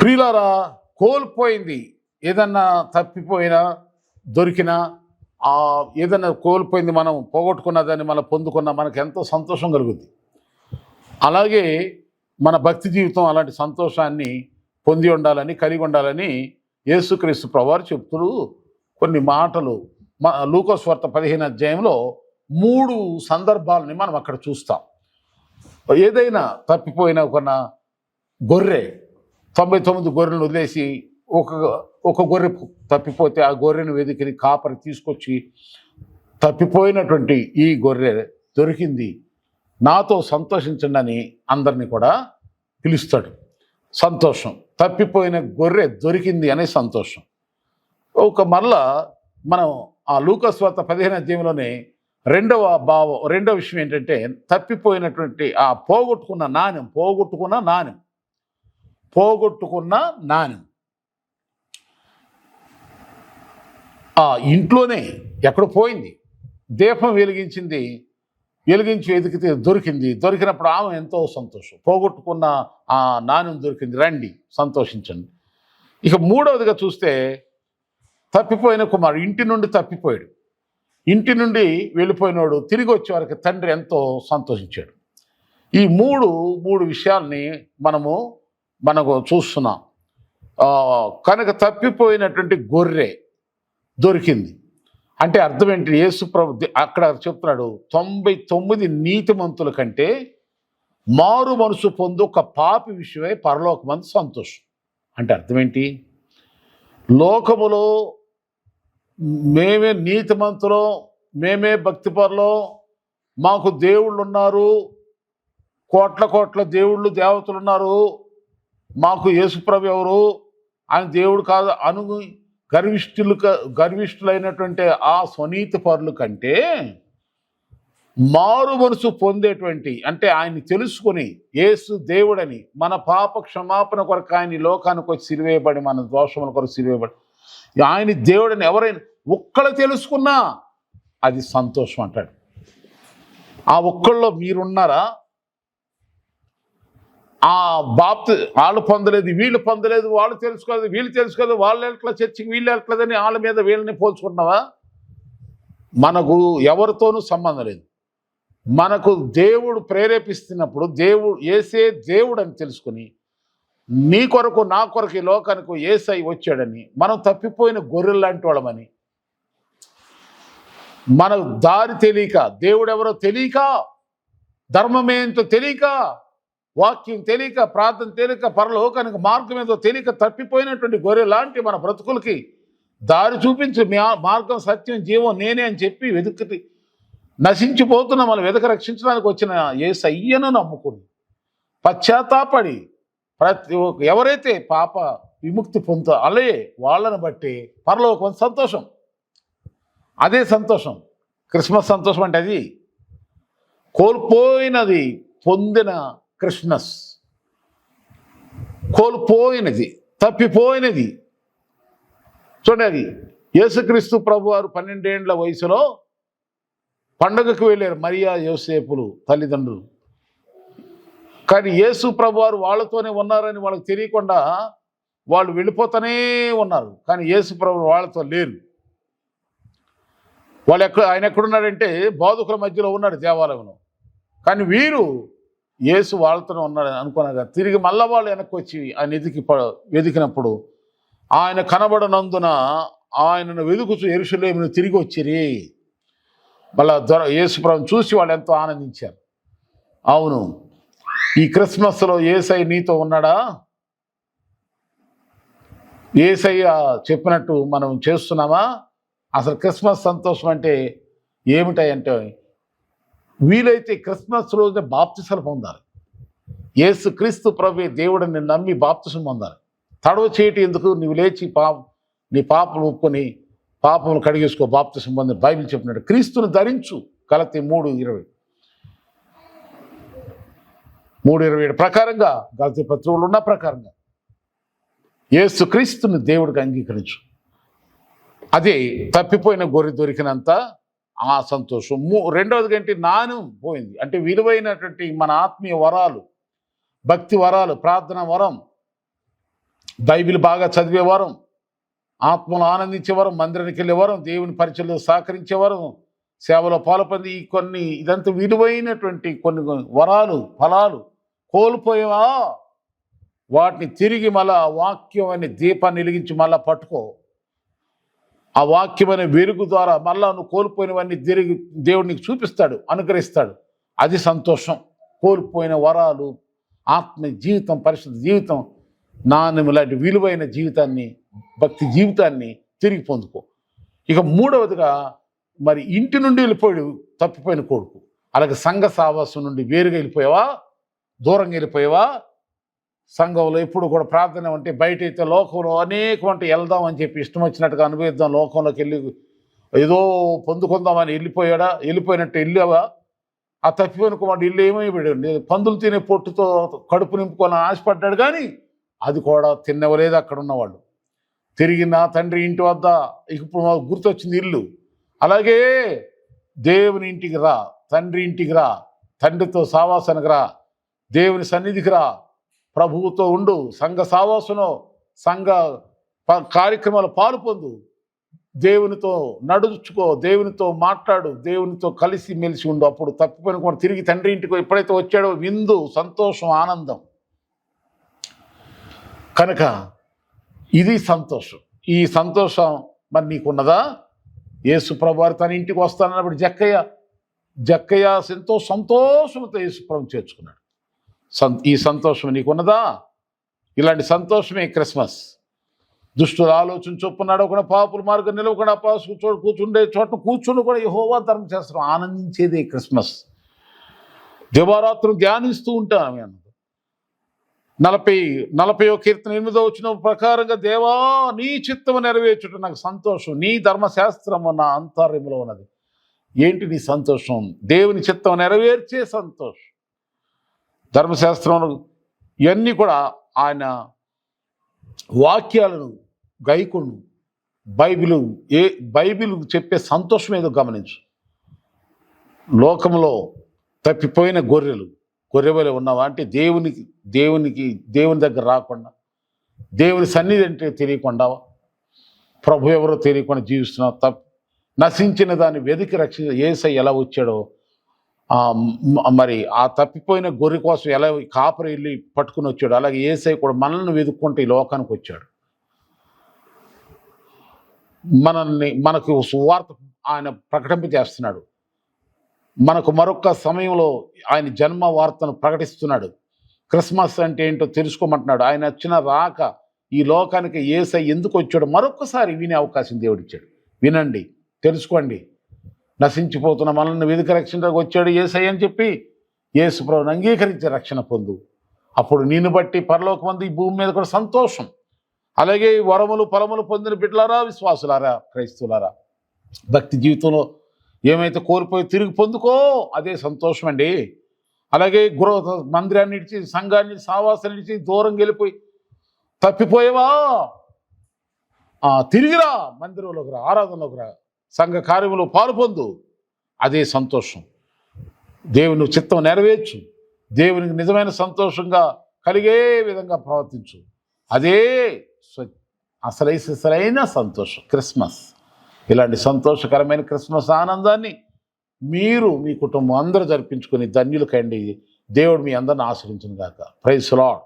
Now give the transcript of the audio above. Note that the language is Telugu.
ప్రియులారా, కోల్పోయింది ఏదన్నా తప్పిపోయినా దొరికినా ఏదన్నా కోల్పోయింది మనం పోగొట్టుకున్నదాన్ని మనం పొందుకున్న మనకు ఎంతో సంతోషం కలుగుద్ది. అలాగే మన భక్తి జీవితం అలాంటి సంతోషాన్ని పొంది ఉండాలని, కలిగి ఉండాలని యేసుక్రీస్తు ప్రభువారు చెప్తూ కొన్ని మాటలు లూకా సువార్త 15వ అధ్యాయంలో 3 సందర్భాలని మనం అక్కడ చూస్తాం. ఏదైనా తప్పిపోయిన ఒక గొర్రె 99 గొర్రెలను వదిలేసి ఒక గొర్రె తప్పిపోతే ఆ గొర్రెను వెతికి కాపరి తీసుకొచ్చి తప్పిపోయినటువంటి ఈ గొర్రె దొరికింది, నాతో సంతోషించండి అని అందరినీ కూడా పిలుస్తాడు. సంతోషం, తప్పిపోయిన గొర్రె దొరికింది అనే సంతోషం. మరలా మనం ఆ లూకా సువార్త 15వ అధ్యాయంలోనే రెండవ విషయం ఏంటంటే తప్పిపోయినటువంటి ఆ పోగొట్టుకున్న నాణ్యం ఆ ఇంట్లోనే ఎక్కడ పోయింది. దీపం వెలిగించి వెతికితే దొరికినప్పుడు ఆమె ఎంతో సంతోషం. పోగొట్టుకున్న ఆ నాణ్యం దొరికింది, రండి సంతోషించండి. ఇక మూడవదిగా చూస్తే తప్పిపోయిన కుమారుడు ఇంటి నుండి తప్పిపోయాడు. ఇంటి నుండి వెళ్ళిపోయినోడు తిరిగి వచ్చే వారికి తండ్రి ఎంతో సంతోషించాడు. ఈ మూడు విషయాల్ని మనకు చూస్తున్నాం. కనుక తప్పిపోయినటువంటి గొర్రె దొరికింది అంటే అర్థం ఏంటి? యేసు ప్రభు అక్కడ చెప్తున్నాడు, 99 నీతిమంతుల కంటే మారు మనసు పొందు ఒక పాపి విషయమై పరలోకమందు సంతోషం. అంటే అర్థం ఏంటి? లోకములో మేమే నీతిమంతులో, మేమే భక్తిపరులో, మాకు దేవుళ్ళు ఉన్నారు, కోట్ల దేవుళ్ళు దేవతలు ఉన్నారు, మాకు యేసుప్రభు ఎవరు ఆయన దేవుడు కాదు అను గర్విష్ఠులైనటువంటి ఆ స్వనీతి పరుల కంటే మారు మనసు పొందేటువంటి, అంటే ఆయన్ని తెలుసుకొని యేసు దేవుడని, మన పాప క్షమాపణ కొరకు ఆయన లోకానికి వచ్చి సిలువేయబడి, మన దోషముల కొరకు సిలువేయబడి ఆయన దేవుడని ఎవరైనా ఒక్కళ్ళు తెలుసుకున్నా అది సంతోషం అంటాడు. ఆ ఒక్కళ్ళలో మీరున్నారా? ఆ వాళ్ళు పొందలేదు, వీళ్ళు పొందలేదు, వాళ్ళు తెలుసుకోలేదు, వీళ్ళు తెలుసుకోలేదు, వాళ్ళు ఎట్లా చర్చికి వీళ్ళు ఎట్లేదని వాళ్ళ మీద వీళ్ళని పోల్చుకున్నావా? మనకు ఎవరితోనూ సంబంధం లేదు. మనకు దేవుడు ప్రేరేపిస్తున్నప్పుడు యేసే దేవుడు అని తెలుసుకుని, నీ కొరకు నా కొరకు ఈ లోకానికి యేసై వచ్చాడని, మనం తప్పిపోయిన గొర్రెలు లాంటి వాళ్ళమని, మన దారి తెలియక, దేవుడు ఎవరో తెలియక, ధర్మమేంటో తెలియక, వాక్యం తెలియక, ప్రార్థన తెలియక, పరలోకానికి మార్గం ఏదో తెలియక తప్పిపోయినటువంటి గొర్రె లాంటి మన బ్రతుకులకి దారి చూపించి మార్గం, సత్యం, జీవం నేనే అని చెప్పి వెతుకుతి నశించిపోతున్న మనం రక్షించడానికి వచ్చిన యేసయ్యను నమ్ముకుని పశ్చాత్తాపడి ఎవరైతే పాప విముక్తి పొందుతో అలే వాళ్ళని బట్టి పరలోకం సంతోషం. అదే సంతోషం. క్రిస్మస్ సంతోషం అంటే అది కోల్పోయినది పొందిన క్రిస్మస్, కోల్పోయినది, తప్పిపోయినది. చూడండి, అది యేసుక్రీస్తు ప్రభు వారు 12 ఏళ్ల వయసులో పండుగకు వెళ్ళారు మరియా యోసేపులు తల్లిదండ్రులు. కానీ యేసు ప్రభు వారు వాళ్ళతోనే ఉన్నారని వాళ్ళకి తెలియకుండా వాళ్ళు వెళ్ళిపోతూనే ఉన్నారు. కానీ యేసు ప్రభు వాళ్ళతో లేరు. ఆయన ఎక్కడున్నాడంటే బోధకుల మధ్యలో ఉన్నాడు దేవాలయంలో. కానీ వీరు యేసు వాళ్ళతోనే ఉన్నాడని అనుకున్నాగా తిరిగి మళ్ళా వాళ్ళు వెనక్కి వచ్చి ఆయన వెతికినప్పుడు ఆయన కనబడనందున ఆయనను వెతుకుచు యెరూషలేమును తిరిగి వచ్చిరి. మళ్ళా యేసు ప్రభువును చూసి వాళ్ళు ఎంతో ఆనందించారు. అవును, ఈ క్రిస్మస్లో యేసయ్య నీతో ఉన్నాడా? యేసయ్య చెప్పినట్టు మనం చేస్తున్నామా? అసలు క్రిస్మస్ సంతోషం అంటే ఏమిటాయంటే, వీలైతే క్రిస్మస్ రోజున బాప్తిసాలు పొందాలి. యేసు క్రీస్తు ప్రభు దేవుడిని నమ్మి బాప్తిసం పొందాలి. తడవ చేయటి ఎందుకు? నువ్వు లేచి నీ పాపలు ఒప్పుకొని పాపములు కడిగేసుకో, బాప్తిసం పొంది బైబిల్ చెప్పినట్టు క్రీస్తుని ధరించు. గలతీ 3:27 ప్రకారంగా, గలతీ పత్రికలో ఉన్న ప్రకారంగా యేసు క్రీస్తుని దేవుడికి అంగీకరించు. అదే తప్పిపోయిన గొర్రె దొరికినంత ఆ సంతోషం. రెండవది కంటే నాణ్యం పోయింది అంటే విలువైనటువంటి మన ఆత్మీయ వరాలు, భక్తి వరాలు, ప్రార్థన వరం, బైబిల్ బాగా చదివేవారు, ఆత్మలు ఆనందించేవారు, మందిరానికి వెళ్ళేవారు, దేవుని పరిచయంలో సహకరించేవారు, సేవలో పాల్పొంది ఇదంతా విలువైనటువంటి కొన్ని వరాలు ఫలాలు కోల్పోయేవా, వాటిని తిరిగి మళ్ళా వాక్యం అనే దీపాన్ని వెలిగించి మళ్ళా పట్టుకో. ఆ వాక్యం అనే వెలుగు ద్వారా మళ్ళా నువ్వు కోల్పోయినవన్నీ తిరిగి దేవుడు నీకు చూపిస్తాడు, అనుగ్రహిస్తాడు. అది సంతోషం. కోల్పోయిన వరాలు, ఆత్మ జీవితం, పరిశుద్ధ జీవితం, నాణ్యం లాంటి విలువైన జీవితాన్ని, భక్తి జీవితాన్ని తిరిగి పొందుకో. ఇక మూడవదిగా మరి ఇంటి నుండి వెళ్ళిపోయాడు తప్పిపోయిన కొడుకు. అలాగే సంఘ సావాసం నుండి వేరుగా వెళ్ళిపోయావా, దూరంగా వెళ్ళిపోయావా? సంఘంలో ఎప్పుడు కూడా ప్రార్థన అంటే బయట అయితే లోకంలో అనేకమంటే వెళ్దాం అని చెప్పి ఇష్టం వచ్చినట్టుగా అనుభవిద్దాం, లోకంలోకి వెళ్ళి ఏదో పొందుకుందామని వెళ్ళిపోయినట్టు వెళ్ళావా? ఆ తప్పిపోయిన కుమారుడు ఇల్లు ఏమైపోయాడు? పందులు తినే పొట్టుతో కడుపు నింపుకోవాలని ఆశపడ్డాడు, కానీ అది కూడా తినవలేదు అక్కడ ఉన్నవాళ్ళు. తిరిగి నా తండ్రి ఇంటి వద్ద ఇప్పుడు మాకు గుర్తొచ్చింది ఇల్లు. అలాగే దేవుని ఇంటికి రా, తండ్రి ఇంటికి రా, తండ్రితో సావాసానికి రా, దేవుని సన్నిధికి రా, ప్రభువుతో ఉండు, సంఘ సావాసంలో సంఘ కార్యక్రమాలు పాలు పొందు, దేవునితో నడుచుకో, దేవునితో మాట్లాడు, దేవునితో కలిసి మెలిసి ఉండు. అప్పుడు తప్పిపోయిన తిరిగి తండ్రి ఇంటికి ఎప్పుడైతే వచ్చాడో విందు, సంతోషం, ఆనందం. కనుక ఇది సంతోషం. ఈ సంతోషం మరి నీకున్నదా? యేసు ప్రభు వారు తన ఇంటికి వస్తానన్నప్పుడు జక్కయ్య ఎంతో సంతోషంతో యేసు ప్రభు చేర్చుకున్నాడు. ఈ సంతోషం నీకున్నదా? ఇలాంటి సంతోషమే క్రిస్మస్. దుష్టుల ఆలోచన చొప్పున్నాడు కూడా, పాపుల మార్గం నిలవకుండా కూర్చుండే చోట కూర్చుని కూడా యెహోవా ధర్మశాస్త్రం ఆనందించేదే క్రిస్మస్. దివారాత్రులు ధ్యానిస్తూ ఉంటాను. 40వ కీర్తన 8వ వచనం ప్రకారంగా, దేవా నీ చిత్తము నెరవేర్చుట నాకు సంతోషం, నీ ధర్మశాస్త్రము నా అంతర్యములో ఉన్నది. ఏంటి నీ సంతోషం? దేవుని చిత్తం నెరవేర్చే సంతోషం. ధర్మశాస్త్రం ఇవన్నీ కూడా ఆయన వాక్యాలను గైకొను. బైబిల్ చెప్పే సంతోషం ఏదో గమనించు. లోకంలో తప్పిపోయిన గొర్రెవలే ఉన్నావా అంటే దేవుని దగ్గర రాకుండా, దేవుని సన్నిధి అంటే తెలియకుండా, ప్రభు ఎవరో తెలియకుండా జీవిస్తున్నావు. నశించిన దాన్ని వెతికి రక్షించ యేసయ్య ఎలా వచ్చాడో, మరి ఆ తప్పిపోయిన గొర్రె కోసం ఎలా కాపరి వెళ్ళి పట్టుకుని వచ్చాడు, అలాగే యేసయ్య కూడా మనల్ని వెతుక్కుంటూ ఈ లోకానికి వచ్చాడు. మనకు సువార్త ఆయన ప్రకటింపజేస్తున్నాడు. మనకు మరొక సమయంలో ఆయన జన్మ వార్తను ప్రకటిస్తున్నాడు. క్రిస్మస్ అంటే ఏంటో తెలుసుకోమంటున్నాడు. ఆయన వచ్చిన రాక ఈ లోకానికి యేసయ్య ఎందుకు వచ్చాడు మరొకసారి వినే అవకాశం దేవుడిచ్చాడు. వినండి, తెలుసుకోండి. నశించిపోతున్న మనల్ని వెతికి రక్షణకు వచ్చాడు యేసయ్య అని చెప్పి యేసు ప్రభువుని అంగీకరించి రక్షణ పొందు. అప్పుడు నిన్ను బట్టి పరలోకమందు ఈ భూమి మీద కూడా సంతోషం. అలాగే వరములు ఫలములు పొందిన బిడ్డలారా, విశ్వాసులారా, క్రైస్తవులారా, భక్తి జీవితంలో ఏమైతే కోల్పోయి తిరిగి పొందుకో, అదే సంతోషం అండి. అలాగే మందిరాన్ని ఇడిచి, సంఘాన్ని, సావాసాన్ని ఇడిచి దూరంగా వెళ్ళిపోయి తప్పిపోయేవా, తిరిగిరా, మందిరంలోకి రా, ఆరాధనలోకి రా, సంఘ కార్యంలో పాలు పొందు. అదే సంతోషం. దేవుని చిత్తం నెరవేర్చు, దేవునికి నిజమైన సంతోషంగా కలిగే విధంగా ప్రవర్తించు. అదే అసలైన సంతోషం క్రిస్మస్. ఇలాంటి సంతోషకరమైన క్రిస్మస్ ఆనందాన్ని మీరు మీ కుటుంబం అందరూ జరిపించుకొని ధన్యులు కండి. దేవుడు మీ అందరిని ఆశీర్వదించును గాక. Praise the lord.